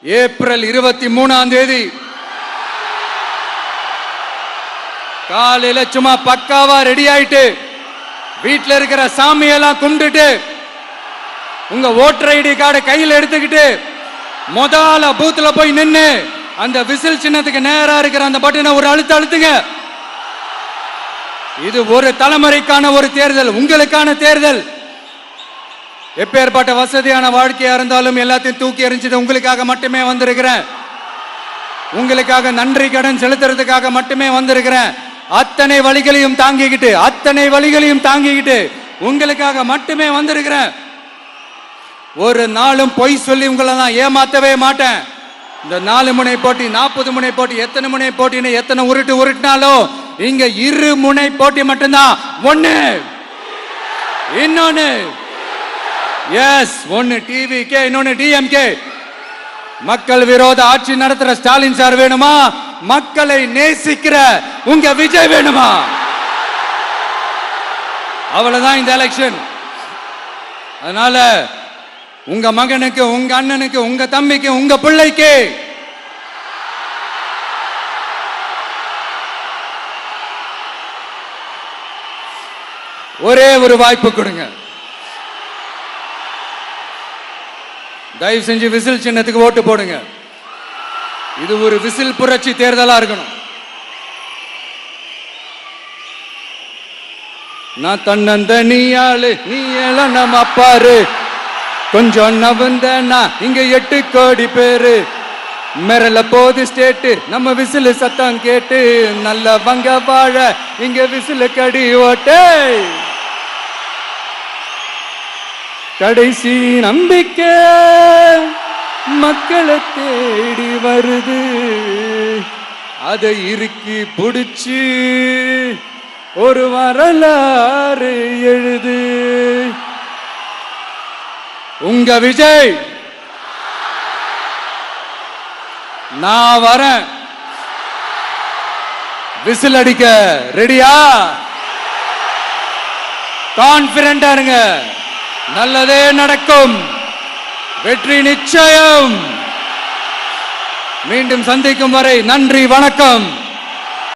April 23 காலையில சும்மா பக்காவா ரெடி ஆயிட்டு வீட்டில் இருக்கிற சாமியெல்லாம் கும்பிட்டுட்டு உங்க ஓட்டர் ஐடி கார்டை கையில் எடுத்துக்கிட்டு முதல்ல பூத்துல போய் நின்று அந்த விசில் சின்னத்துக்கு நேரா இருக்கிற அந்த பட்டனை ஒரு அழுத்துங்க. இது ஒரு தலைமுறைக்கான ஒரு தேர்தல், உங்களுக்கான தேர்தல். எப்பேற்பட்ட வசதியான வாழ்க்கையா இருந்தாலும் எல்லாத்தையும் தூக்கி எறிஞ்சிட்டு உங்களுக்காக மட்டுமே வந்திருக்கிறேன். உங்களுக்காக நன்றி கடன் செலுத்துறதுக்காக மட்டுமே வந்திருக்கிறேன். அத்தனை வழிகளையும் தாங்கிக்கிட்டு உங்களுக்காக மட்டுமே வந்திருக்கிறேன். ஒரு நாளும் பொய் சொல்லி உங்களை நான் ஏமாத்தவே மாட்டேன். இந்த 4 முனை போட்டி, 40 முனை போட்டி, எத்தனை முனை போட்டின்னு எத்தனை உருட்டினாலும் இங்க 2 முனை போட்டி மட்டும்தான். ஒண்ணு இன்னொன்னு எஸ், ஒன்னு டிவிகே, இன்னொன்னு டிஎம்கே. மக்கள் விரோத ஆட்சி நடத்துற ஸ்டாலின் சார் வேணுமா? மக்களை நேசிக்கிற உங்க விஜய் வேணுமா? அவ்வளவுதான் இந்த எலெக்ஷன். அதனால உங்க மகனுக்கு, உங்க அண்ணனுக்கு, உங்க தம்பிக்கு, உங்க பிள்ளைக்கு ஒரே ஒரு வாய்ப்பு கொடுங்க. தயவு செஞ்சு விசில் சின்னத்துக்கு ஓட்டு போடுங்க. இது ஒரு விசில் புரட்சி தேர்தலா இருக்கணும். நான் தன்னந்தனியாளு, நீ எல்லாம் நம்ம அப்பாரு, கொஞ்சம் நவந்தனா இங்க 8 கோடி பேரு, மிரல போது ஸ்டேட்டு நம்ம விசில் சத்தம் கேட்டு, நல்ல வங்க வாழ இங்க விசில் கடி ஓட்டே. கடைசி நம்பிக்கை மக்களை தேடி வருது, அதை இறுக்கி புடிச்சு ஒரு வரலாறு எழுது. உங்க விஜய், நான் வரேன். விசில் அடிக்க ரெடியா? கான்பிடண்டா இருங்க, நல்லதே நடக்கும், வெற்றி நிச்சயம். மீண்டும் சந்திக்கும் வரை நன்றி, வணக்கம்.